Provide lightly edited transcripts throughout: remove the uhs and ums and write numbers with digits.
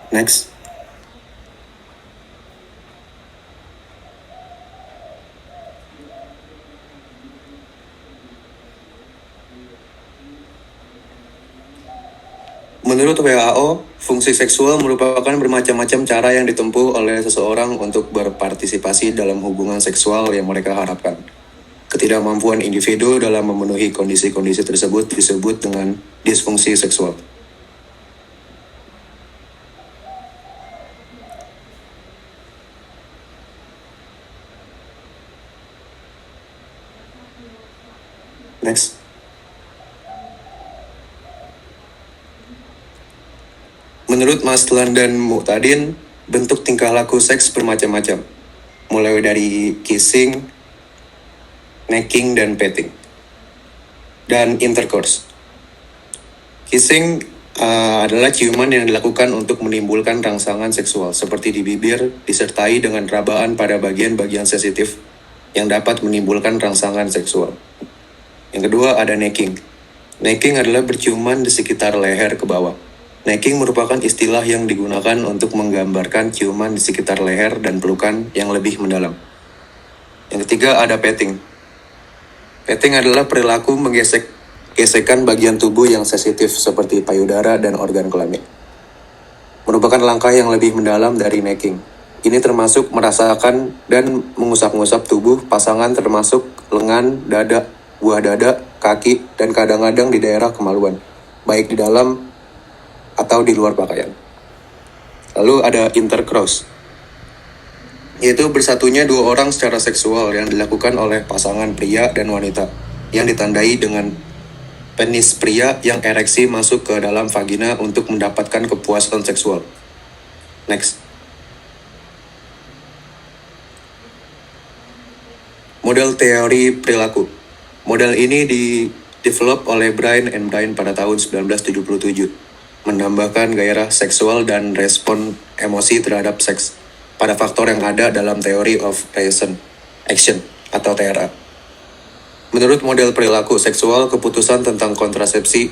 Next. Menurut WHO, fungsi seksual merupakan bermacam-macam cara yang ditempuh oleh seseorang untuk berpartisipasi dalam hubungan seksual yang mereka harapkan. Ketidakmampuan individu dalam memenuhi kondisi-kondisi tersebut disebut dengan disfungsi seksual. Next. Menurut Maslan dan Mu'tadin, bentuk tingkah laku seks bermacam-macam, mulai dari kissing, necking, dan petting, dan intercourse. Kissing adalah ciuman yang dilakukan untuk menimbulkan rangsangan seksual, seperti di bibir, disertai dengan rabaan pada bagian-bagian sensitif yang dapat menimbulkan rangsangan seksual. Yang kedua ada necking. Necking adalah berciuman di sekitar leher ke bawah. Necking merupakan istilah yang digunakan untuk menggambarkan ciuman di sekitar leher dan pelukan yang lebih mendalam. Yang ketiga ada petting. Petting adalah perilaku gesekan bagian tubuh yang sensitif seperti payudara dan organ kelamin. Merupakan langkah yang lebih mendalam dari necking. Ini termasuk merasakan dan mengusap-ngusap tubuh pasangan termasuk lengan, dada, buah dada, kaki, dan kadang-kadang di daerah kemaluan, baik di dalam atau di luar pakaian. Lalu ada intercourse, yaitu bersatunya dua orang secara seksual yang dilakukan oleh pasangan pria dan wanita, yang ditandai dengan penis pria yang ereksi masuk ke dalam vagina untuk mendapatkan kepuasan seksual. Next. Model teori perilaku. Model ini di-develop oleh Brian and Brian pada tahun 1977. Menambahkan gairah seksual dan respon emosi terhadap seks pada faktor yang ada dalam Theory of Reason Action atau TRA. Menurut model perilaku seksual, keputusan tentang kontrasepsi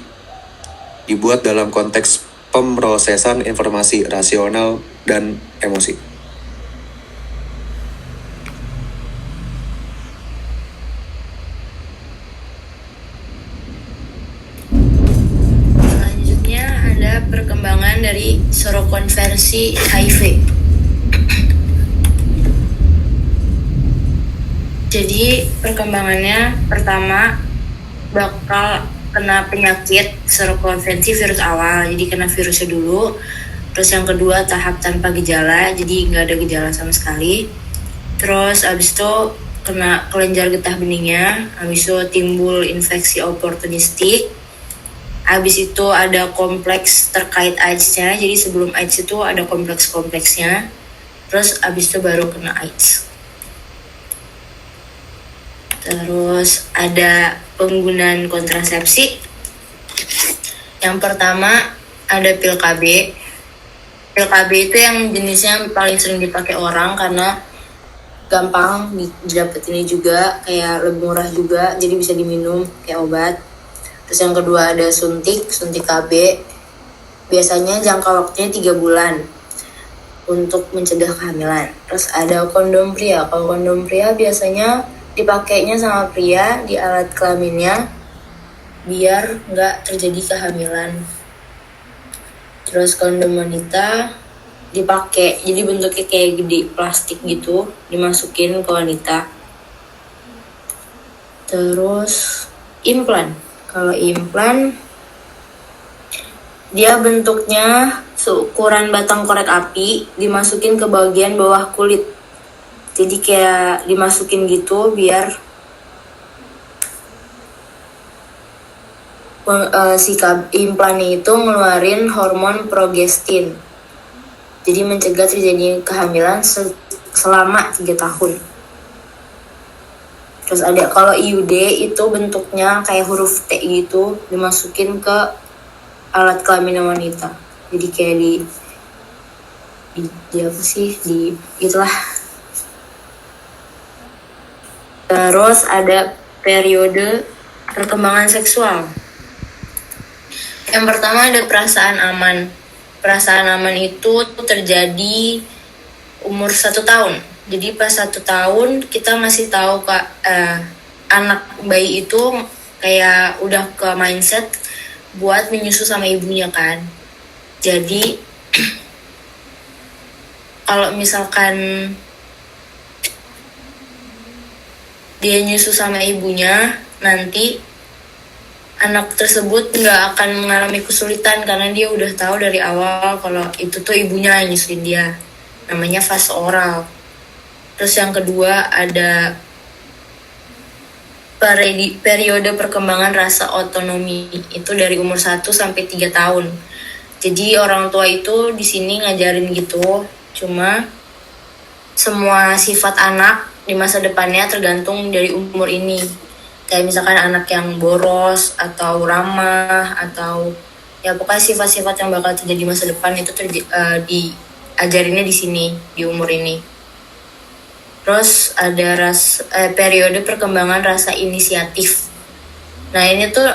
dibuat dalam konteks pemrosesan informasi rasional dan emosi. Perkembangan dari serokonversi HIV. Jadi perkembangannya pertama bakal kena penyakit serokonversi virus awal, jadi kena virusnya dulu. Terus yang kedua tahap tanpa gejala, jadi nggak ada gejala sama sekali. Terus abis itu kena kelenjar getah beningnya, abis itu timbul infeksi oportunistik. Habis itu ada kompleks terkait AIDS-nya, jadi sebelum AIDS itu ada kompleks-kompleksnya. Terus habis itu baru kena AIDS. Terus ada penggunaan kontrasepsi. Yang pertama ada pil KB. Pil KB itu yang jenisnya paling sering dipakai orang karena gampang didapetin juga, kayak lebih murah juga, jadi bisa diminum kayak obat. Terus yang kedua ada suntik KB. Biasanya jangka waktunya 3 bulan untuk mencegah kehamilan. Terus ada kondom pria. Kalau kondom pria biasanya dipakainya sama pria di alat kelaminnya biar nggak terjadi kehamilan. Terus kondom wanita dipakai, jadi bentuknya kayak gede plastik gitu, dimasukin ke wanita. Terus implan. Kalau implan, dia bentuknya seukuran batang korek api, dimasukin ke bagian bawah kulit. Jadi kayak dimasukin gitu biar si implannya itu ngeluarin hormon progestin. Jadi mencegah terjadi kehamilan selama 3 tahun. Terus ada kalau IUD itu bentuknya kayak huruf T gitu, dimasukin ke alat kelamin wanita. Jadi kayak di apa sih, di itulah. Terus ada periode perkembangan seksual. Yang pertama ada perasaan aman. perasaan aman itu terjadi umur 1 tahun. Jadi pas 1 tahun kita ngasih tahu ke anak bayi itu kayak udah ke mindset buat menyusu sama ibunya kan. Jadi kalau misalkan dia nyusu sama ibunya, nanti anak tersebut nggak akan mengalami kesulitan karena dia udah tahu dari awal kalau itu tuh ibunya yang nyusuin dia. Namanya fase oral. Terus yang kedua ada periode perkembangan rasa otonomi, itu dari umur 1 sampai 3 tahun. Jadi orang tua itu di sini ngajarin gitu, cuma semua sifat anak di masa depannya tergantung dari umur ini. Kayak misalkan anak yang boros atau ramah atau ya pokoknya sifat-sifat yang bakal terjadi masa depan itu diajarinnya di sini di umur ini. Terus ada periode perkembangan rasa inisiatif. Nah ini tuh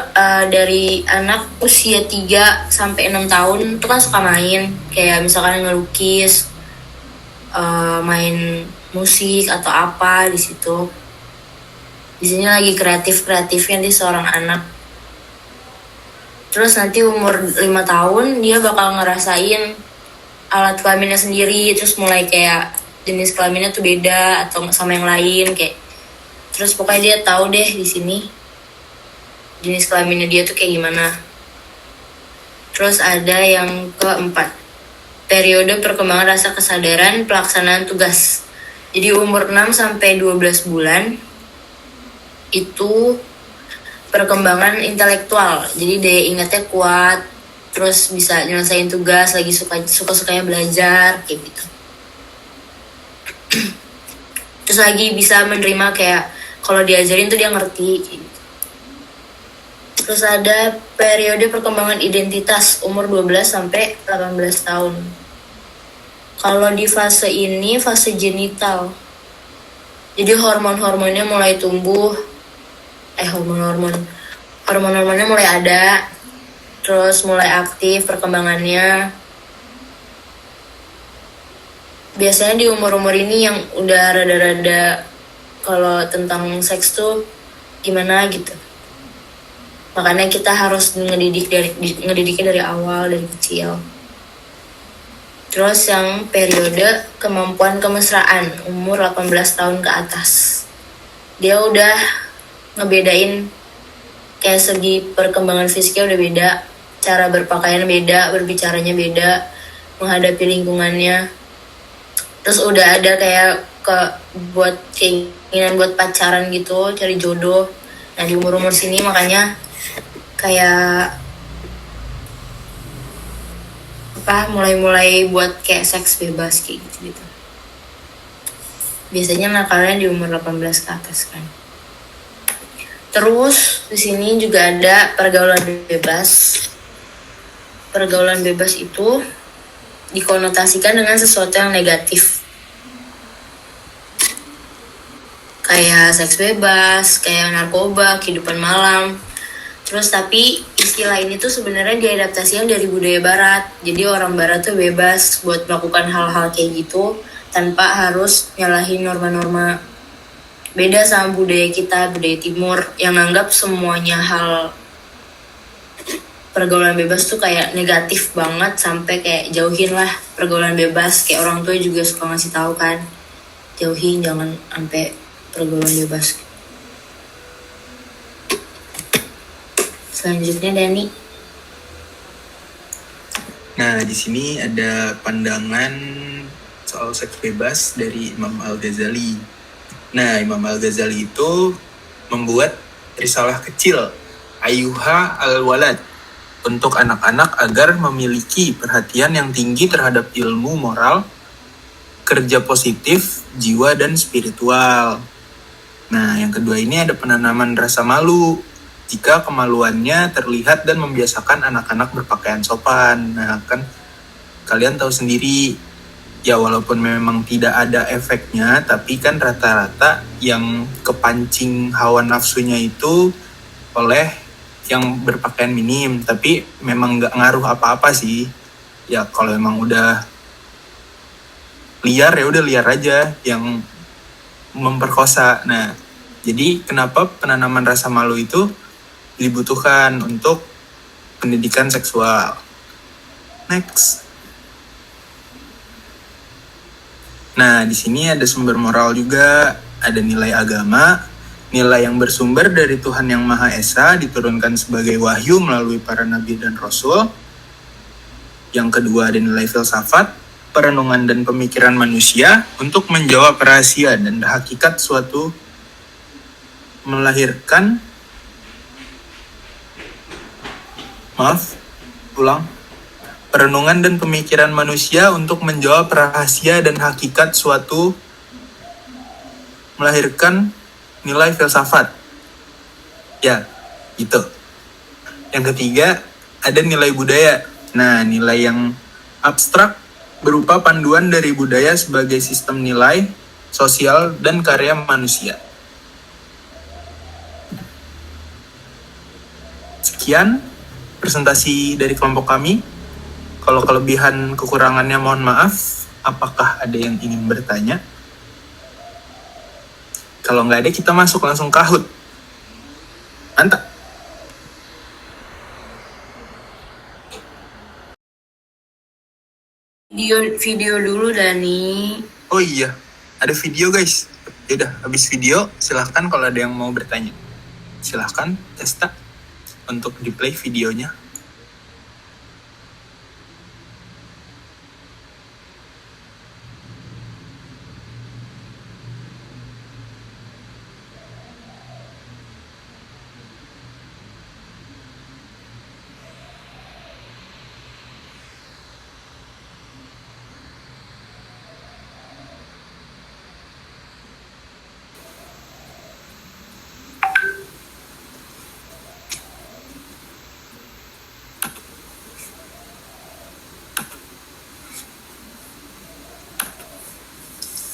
dari anak usia 3 sampai 6 tahun itu kan suka main, kayak misalkan ngelukis, main musik atau apa di situ. Di sini lagi kreatifnya di seorang anak. Terus nanti umur 5 tahun dia bakal ngerasain alat kelaminnya sendiri, terus mulai kayak jenis kelaminnya tuh beda atau sama yang lain kayak. Terus pokoknya dia tahu deh di sini jenis kelaminnya dia tuh kayak gimana. Terus ada yang keempat, periode perkembangan rasa kesadaran pelaksanaan tugas. Jadi umur 6 sampai 12 bulan itu perkembangan intelektual. Jadi daya ingatnya kuat, terus bisa nyelesain tugas, lagi suka-sukanya belajar kayak gitu. Terus lagi bisa menerima kayak kalau diajarin tuh dia ngerti kayak gitu. Terus ada periode perkembangan identitas umur 12 sampai 18 tahun. Kalau di fase ini fase genital. Jadi hormon-hormonnya mulai tumbuh. Hormon-hormonnya mulai ada. Terus mulai aktif perkembangannya. Biasanya di umur-umur ini yang udah rada-rada kalau tentang seks tuh gimana gitu. Makanya kita harus ngedidiknya dari awal, dari kecil. Terus yang periode kemampuan kemesraan umur 18 tahun ke atas. Dia udah ngebedain kayak segi perkembangan fisiknya udah beda, cara berpakaian beda, berbicaranya beda, menghadapi lingkungannya. Terus udah ada kayak buat keinginan buat pacaran gitu, cari jodoh. Nah di umur-umur sini makanya kayak mulai buat kayak seks bebas kayak gitu. Biasanya nakalnya di umur 18 ke atas kan. Terus di sini juga ada pergaulan bebas. Pergaulan bebas itu dikonotasikan dengan sesuatu yang negatif. Kayak seks bebas, kayak narkoba, kehidupan malam. Terus tapi istilah ini tuh sebenarnya diadaptasikan dari budaya barat. Jadi orang barat tuh bebas buat melakukan hal-hal kayak gitu tanpa harus nyalahin norma-norma. Beda sama budaya kita, budaya timur yang anggap semuanya hal pergaulan bebas tuh kayak negatif banget, sampai kayak jauhin lah pergaulan bebas. Kayak orang tua juga suka ngasih tahu kan, jauhin, jangan sampai pergaulan bebas. Selanjutnya Dani. Nah, di sini ada pandangan soal seks bebas dari Imam Al-Ghazali. Nah, Imam Al-Ghazali itu membuat risalah kecil, Ayyuha al-Walad, untuk anak-anak agar memiliki perhatian yang tinggi terhadap ilmu moral, kerja positif, jiwa, dan spiritual. Nah, yang kedua ini ada penanaman rasa malu, jika kemaluannya terlihat dan membiasakan anak-anak berpakaian sopan. Nah, kan kalian tahu sendiri, ya walaupun memang tidak ada efeknya, tapi kan rata-rata yang kepancing hawa nafsunya itu oleh yang berpakaian minim, tapi memang nggak ngaruh apa-apa sih. Ya kalau emang udah liar ya udah liar aja yang memperkosa. Nah, jadi kenapa penanaman rasa malu itu dibutuhkan untuk pendidikan seksual? Next. Nah, di sini ada sumber moral juga, ada nilai agama, nilai yang bersumber dari Tuhan Yang Maha Esa diturunkan sebagai wahyu melalui para nabi dan rasul. Yang kedua ada nilai filsafat, perenungan dan pemikiran manusia untuk menjawab rahasia dan hakikat suatu melahirkan perenungan dan pemikiran manusia untuk menjawab rahasia dan hakikat suatu melahirkan nilai filsafat. Ya, gitu. Yang ketiga, ada nilai budaya. Nah, nilai yang abstrak berupa panduan dari budaya sebagai sistem nilai, sosial, dan karya manusia. Sekian presentasi dari kelompok kami. Kalau kelebihan kekurangannya mohon maaf. Apakah ada yang ingin bertanya? Kalau nggak ada, kita masuk langsung ke HUT. Mantap. Video dulu, Dani. Oh iya, ada video guys. Yaudah, habis video silahkan kalau ada yang mau bertanya. Silahkan, Testa, untuk di play videonya.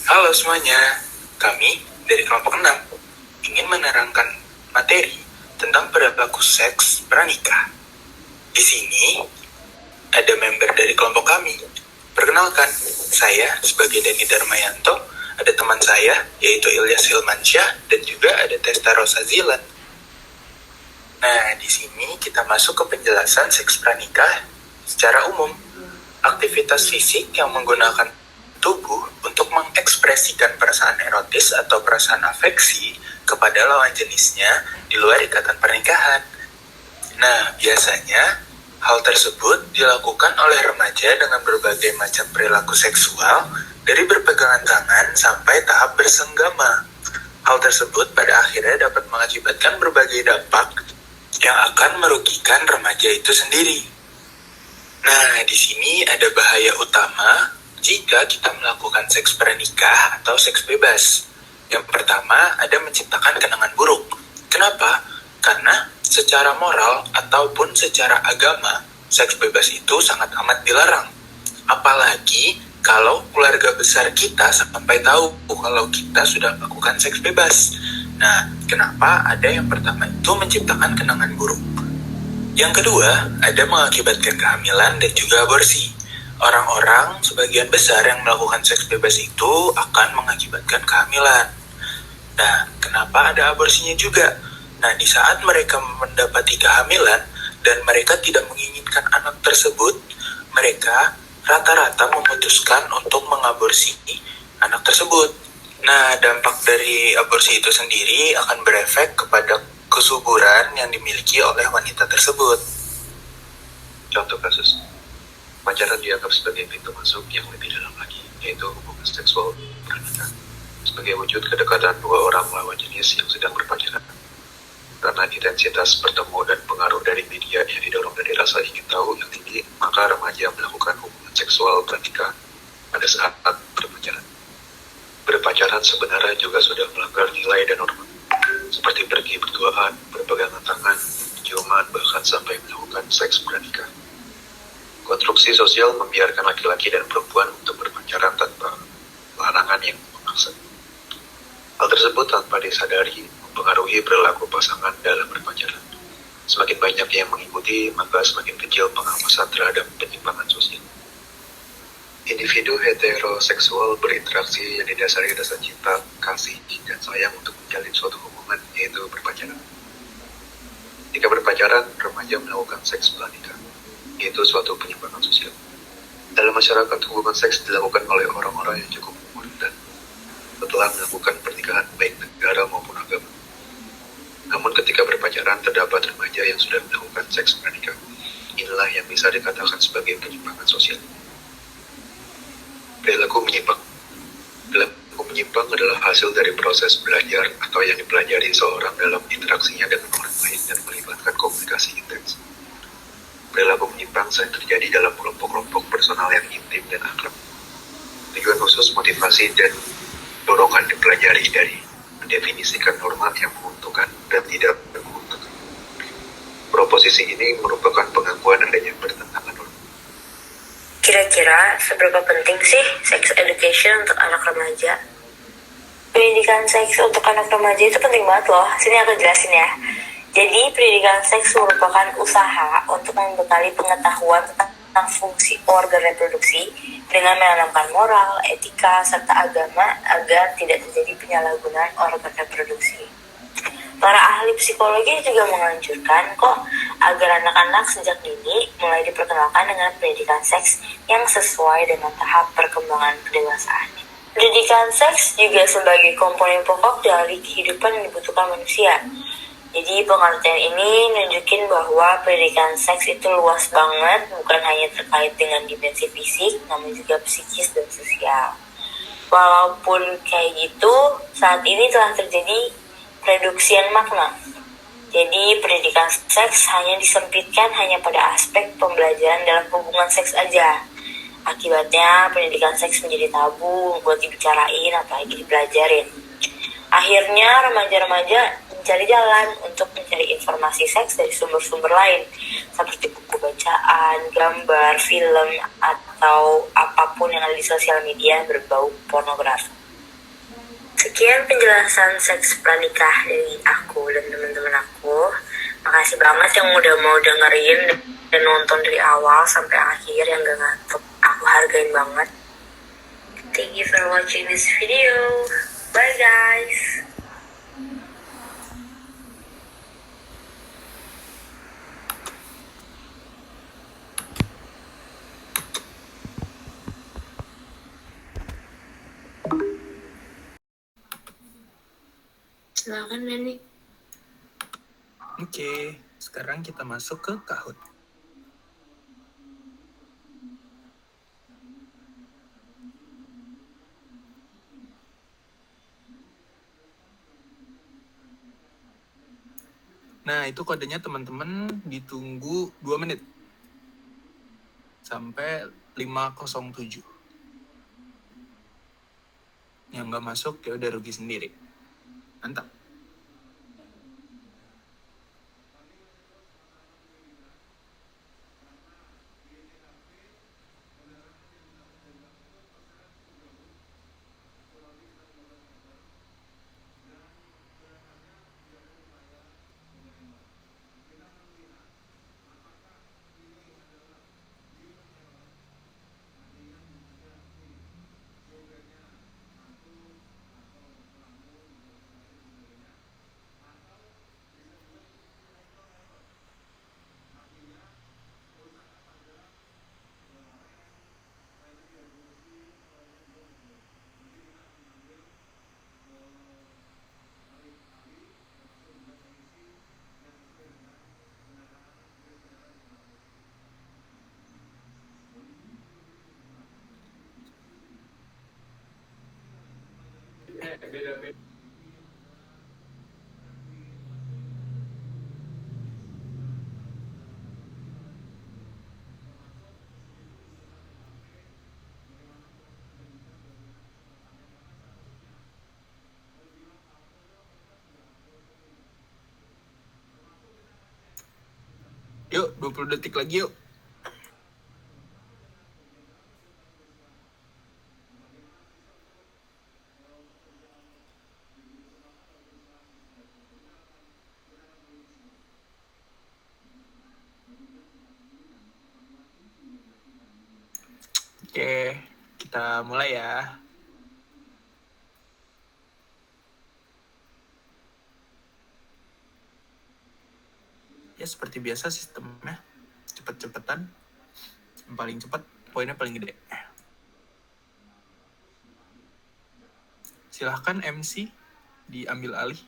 Halo semuanya, kami dari kelompok 6 ingin menerangkan materi tentang perilaku seks pranikah. Di sini ada member dari kelompok kami. Perkenalkan, saya sebagai Dani Darmayanto, ada teman saya yaitu Ilyas Hilmansyah dan juga ada Testa Rosa Zilan. Nah, di sini kita masuk ke penjelasan seks pranikah secara umum. Aktivitas fisik yang menggunakan tubuh untuk mengekspresikan perasaan erotis atau perasaan afeksi kepada lawan jenisnya di luar ikatan pernikahan. Nah, biasanya hal tersebut dilakukan oleh remaja dengan berbagai macam perilaku seksual dari berpegangan tangan sampai tahap bersenggama. Hal tersebut pada akhirnya dapat mengakibatkan berbagai dampak yang akan merugikan remaja itu sendiri. Nah, di sini ada bahaya utama jika kita melakukan seks pranikah atau seks bebas. Yang pertama, ada menciptakan kenangan buruk. Kenapa? Karena secara moral ataupun secara agama, seks bebas itu sangat amat dilarang. Apalagi kalau keluarga besar kita sampai tahu kalau kita sudah melakukan seks bebas. Nah, kenapa ada yang pertama itu menciptakan kenangan buruk? Yang kedua, ada mengakibatkan kehamilan dan juga aborsi. Orang-orang sebagian besar yang melakukan seks bebas itu akan mengakibatkan kehamilan. Nah, kenapa ada aborsinya juga? Nah, di saat mereka mendapati kehamilan dan mereka tidak menginginkan anak tersebut, mereka rata-rata memutuskan untuk mengaborsi anak tersebut. Nah, dampak dari aborsi itu sendiri akan berefek kepada kesuburan yang dimiliki oleh wanita tersebut. Contoh kasus, pacaran dianggap sebagai pintu masuk yang lebih dalam lagi, yaitu hubungan seksual pranikah, sebagai wujud kedekatan dua orang lawan jenis yang sedang berpacaran. Karena intensitas bertemu dan pengaruh dari media yang didorong dari rasa ingin tahu yang tinggi, maka remaja melakukan hubungan seksual pranikah pada saat berpacaran. Berpacaran sebenarnya juga sudah melanggar nilai dan norma, seperti pergi berduaan, berpegangan tangan, ciuman, bahkan sampai melakukan seks pranikah. Konstruksi sosial membiarkan laki-laki dan perempuan untuk berpacaran tanpa larangan yang memaksa. Hal tersebut tanpa disadari mempengaruhi perilaku pasangan dalam berpacaran. Semakin banyak yang mengikuti, maka semakin kecil pengawasan terhadap penyimpangan sosial. Individu heteroseksual berinteraksi yang didasari rasa cinta, kasih, dan sayang untuk menjalin suatu hubungan, yaitu berpacaran. Jika berpacaran, remaja melakukan seks setelah nikah, yaitu suatu penyimpangan sosial. Dalam masyarakat, hubungan seks dilakukan oleh orang-orang yang cukup umur dan setelah melakukan pernikahan baik negara maupun agama. Namun ketika berpacaran, terdapat remaja yang sudah melakukan seks pranikah. Inilah yang bisa dikatakan sebagai penyimpangan sosial. Perilaku menyimpang. Perilaku menyimpang adalah hasil dari proses belajar atau yang dipelajari seorang dalam interaksinya dengan orang lain dan melibatkan komunikasi intens. Perilaku menyimpang sering terjadi dalam kelompok-kelompok personal yang intim dan akrab. Tujuan khusus, motivasi, dan dorongan dipelajari dari mendefinisikan norma yang menguntungkan dan tidak menguntungkan. Proposisi ini merupakan pengakuan adanya bertentangan norma. Kira-kira seberapa penting sih sex education untuk anak remaja? Pendidikan seks untuk anak remaja itu penting banget loh. Sini aku jelasin ya. Jadi pendidikan seks merupakan usaha untuk membekali pengetahuan tentang fungsi organ reproduksi dengan menanamkan moral, etika, serta agama agar tidak terjadi penyalahgunaan organ reproduksi. Para ahli psikologi juga menganjurkan kok agar anak-anak sejak dini mulai diperkenalkan dengan pendidikan seks yang sesuai dengan tahap perkembangan kedewasaan. Pendidikan seks juga sebagai komponen pokok dari kehidupan yang dibutuhkan manusia. Jadi pengertian ini nunjukin bahwa pendidikan seks itu luas banget, bukan hanya terkait dengan dimensi fisik, namun juga psikis dan sosial. Walaupun kayak gitu, saat ini telah terjadi reduksian makna. Jadi pendidikan seks hanya disempitkan hanya pada aspek pembelajaran dalam hubungan seks aja. Akibatnya pendidikan seks menjadi tabu buat dibicarain apalagi dipelajarin. Akhirnya remaja-remaja mencari jalan untuk mencari informasi seks dari sumber-sumber lain seperti buku bacaan, gambar, film, atau apapun yang ada di sosial media berbau pornografi. Sekian penjelasan seks pranikah dari aku dan teman-teman aku. Makasih banget yang udah mau dengerin dan nonton dari awal sampai akhir yang gak ngantuk. Aku hargain banget. Thank you for watching this video. Bye guys. Silakan Nani. Oke, sekarang kita masuk ke Kahoot. Nah, itu kodenya teman-teman ditunggu 2 menit. Sampai 5:07. Yang nggak masuk ya udah rugi sendiri. Mantap. Yuk, 20 detik lagi yuk. Oke. kita mulai ya. Ya seperti biasa sistemnya cepet-cepetan. Yang paling cepat poinnya paling gede. Silahkan MC diambil alih.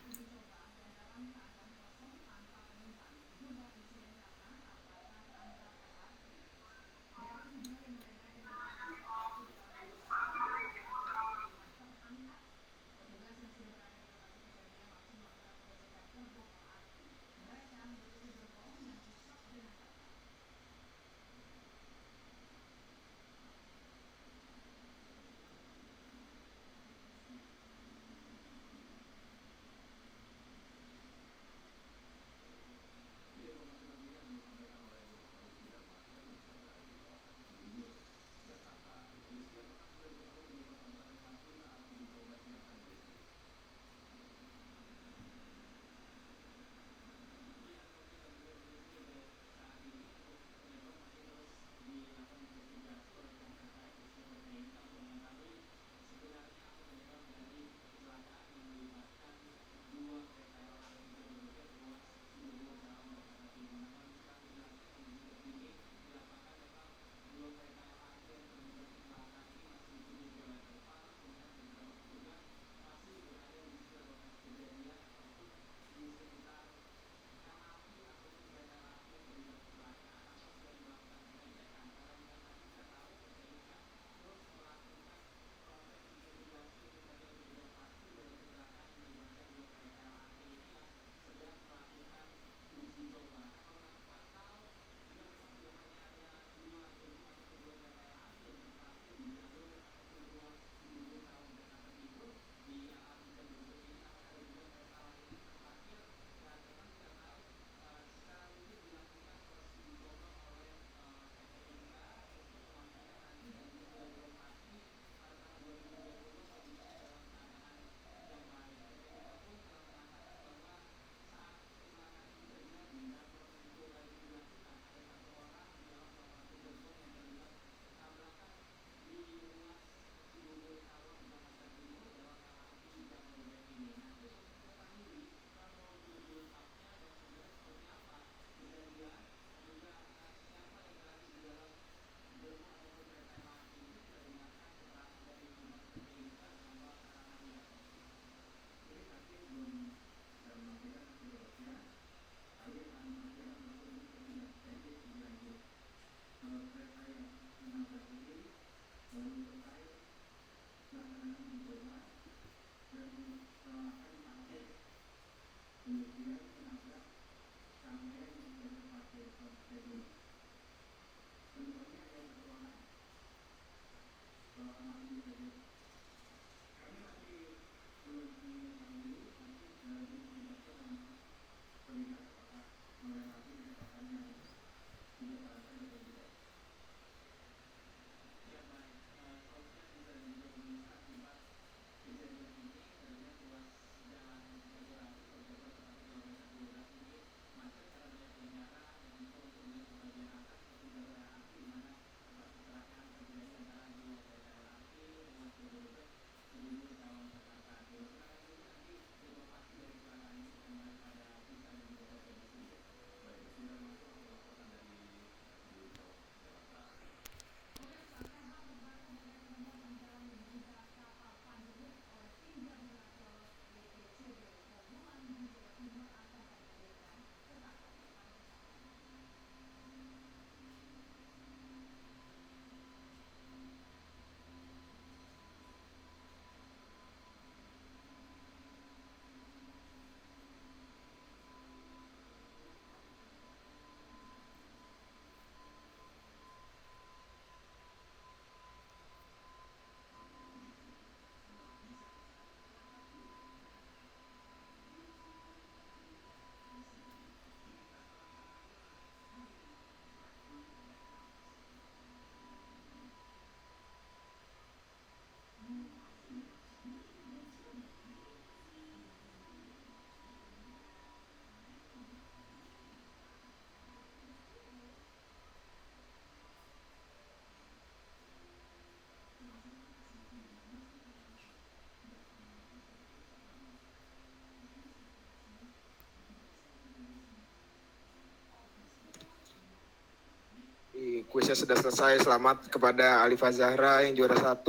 kuisnya sudah selesai. Selamat kepada Alifa Zahra yang juara 1,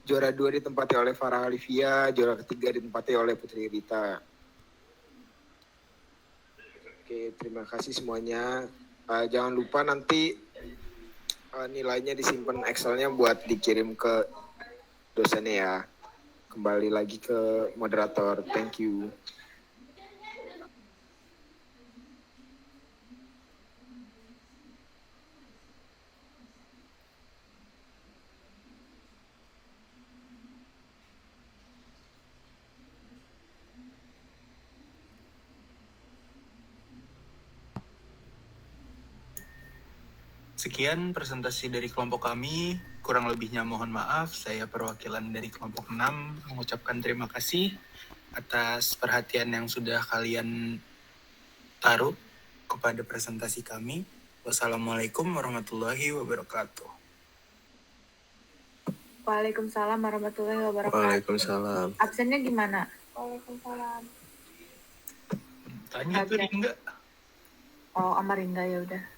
juara 2 ditempati oleh Farah Alivia, juara ketiga ditempati oleh Putri Rita. Oke, terima kasih semuanya. Jangan lupa nanti nilainya disimpan Excelnya buat dikirim ke dosennya ya. Kembali lagi ke moderator. Thank you. Sekian presentasi dari kelompok kami. Kurang lebihnya mohon maaf. Saya perwakilan dari kelompok 6 mengucapkan terima kasih atas perhatian yang sudah kalian taruh kepada presentasi kami. Wassalamualaikum warahmatullahi wabarakatuh. Waalaikumsalam warahmatullahi wabarakatuh. Waalaikumsalam. Absennya gimana? Waalaikumsalam. Tanya tuh Oke. Ringga. Oh, Amarinda ya udah.